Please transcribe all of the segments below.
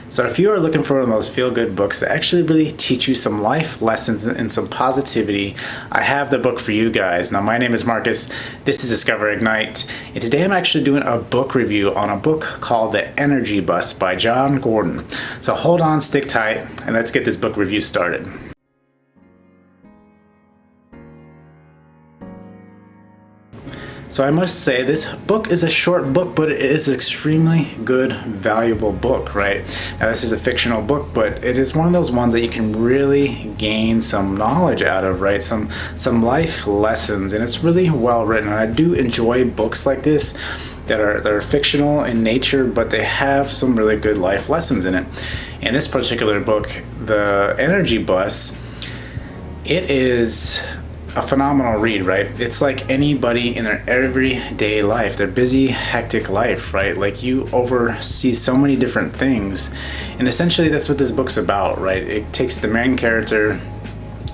So if you are looking for one of those feel-good books that actually really teach you some life lessons and some positivity, I have the book for you guys. Now, my name is Marcus. This is Discover Ignite. And today I'm actually doing a book review on a book called The Energy Bus by Jon Gordon. So hold on, stick tight, and let's get this book review started. So I must say, this book is a short book, but it is an extremely good, valuable book, right? Now, this is a fictional book, but it is one of those ones that you can really gain some knowledge out of, right? Some life lessons, and it's really well written. And I do enjoy books like this that are fictional in nature, but they have some really good life lessons in it. In this particular book, The Energy Bus, it is a phenomenal read, right? It's like anybody in their everyday life, their busy, hectic life, right? Like, you oversee so many different things, and essentially that's what this book's about, right? It takes the main character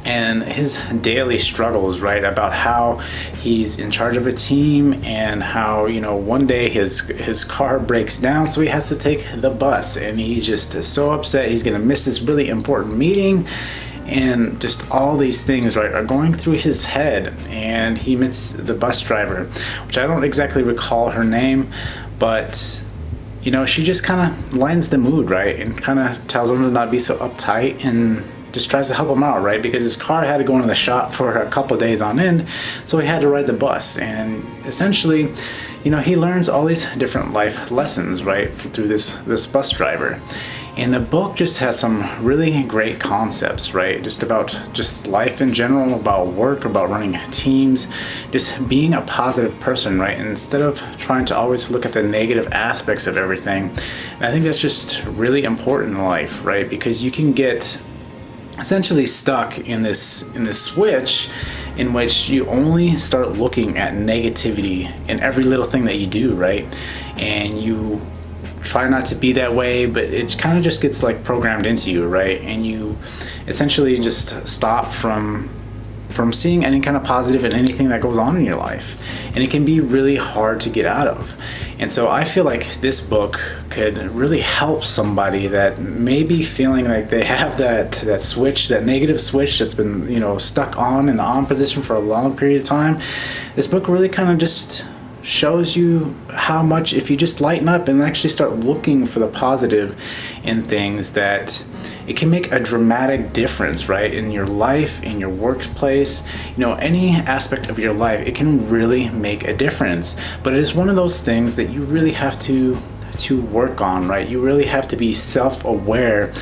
and his daily struggles, right? About how he's in charge of a team and how, one day his car breaks down, so he has to take the bus, and he's just so upset he's gonna miss this really important meeting. And just all these things, right, are going through his head, and he meets the bus driver, which I don't exactly recall her name, but she just kind of lightens the mood, right, and kind of tells him to not be so uptight and just tries to help him out, right, because his car had to go into the shop for a couple days on end, so he had to ride the bus. And essentially, he learns all these different life lessons, right, through this bus driver. And the book just has some really great concepts, right? Just about life in general, about work, about running teams, just being a positive person, right? And instead of trying to always look at the negative aspects of everything. And I think that's just really important in life, right? Because you can get essentially stuck in this switch in which you only start looking at negativity in every little thing that you do, right? And you try not to be that way, but it kind of just gets like programmed into you, right? And you essentially just stop from seeing any kind of positive in anything that goes on in your life, and it can be really hard to get out of. And so I feel like this book could really help somebody that may be feeling like they have that switch, that negative switch that's been stuck on in the on position for a long period of time. This book really kind of just shows you how much, if you just lighten up and actually start looking for the positive in things, that it can make a dramatic difference, right, in your life, in your workplace, any aspect of your life. It can really make a difference. But it is one of those things that you really have to work on, right? You really have to be self-aware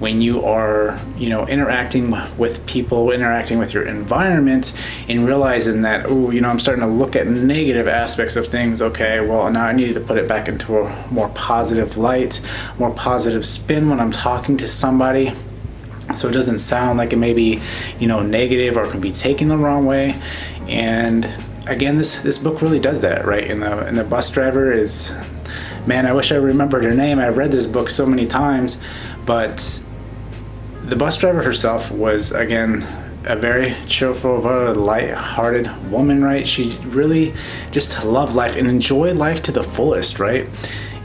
when you are, interacting with people, interacting with your environment, and realizing that, I'm starting to look at negative aspects of things. Okay, well, now I need to put it back into a more positive light, more positive spin when I'm talking to somebody, so it doesn't sound like it may be, negative or can be taken the wrong way. And again, this book really does that, right? And the bus driver is, man, I wish I remembered her name. I've read this book so many times, but the bus driver herself was, again, a very cheerful, light-hearted woman, right? She really just loved life and enjoyed life to the fullest, right?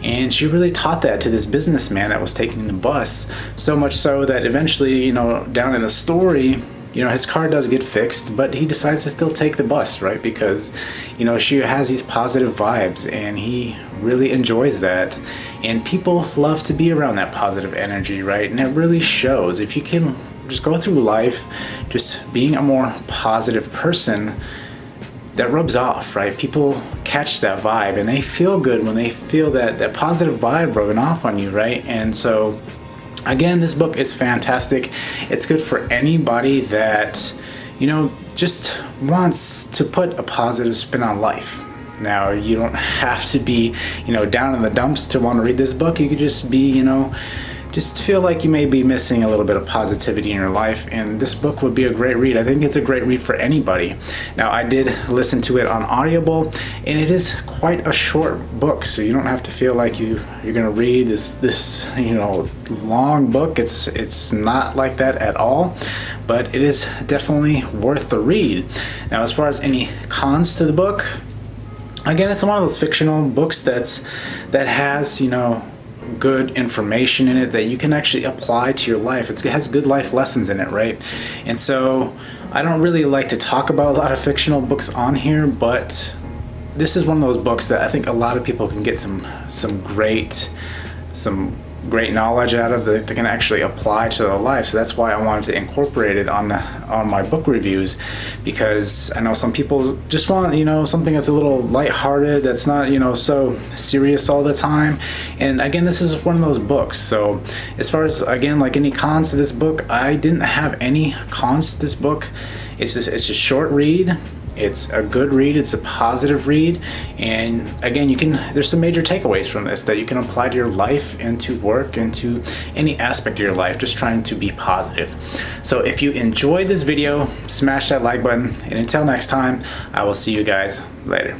And she really taught that to this businessman that was taking the bus, so much so that eventually, down in the story, his car does get fixed, but he decides to still take the bus, right? Because, she has these positive vibes, and he really enjoys that. And people love to be around that positive energy, right? And it really shows. If you can just go through life just being a more positive person, that rubs off, right? People catch that vibe, and they feel good when they feel that positive vibe rubbing off on you, right? And so, again, this book is fantastic. It's good for anybody that, just wants to put a positive spin on life. Now, you don't have to be, down in the dumps to want to read this book. You could just be, just feel like you may be missing a little bit of positivity in your life, and this book would be a great read. I think it's a great read for anybody. Now, I did listen to it on Audible, and it is quite a short book, so you don't have to feel like you're going to read this long book. It's not like that at all, but it is definitely worth the read. Now, as far as any cons to the book, again, it's one of those fictional books that has, good information in it that you can actually apply to your life. It has good life lessons in it, right? And so I don't really like to talk about a lot of fictional books on here, but this is one of those books that I think a lot of people can get some great knowledge out of that they can actually apply to their life. So that's why I wanted to incorporate it on my book reviews, because I know some people just want, something that's a little lighthearted, that's not, so serious all the time. And again, this is one of those books. So as far as, again, like any cons to this book, I didn't have any cons to this book. It's a short read. It's a good read, it's a positive read, and again, there's some major takeaways from this that you can apply to your life and to work and to any aspect of your life, just trying to be positive. So if you enjoyed this video, smash that like button, and until next time, I will see you guys later.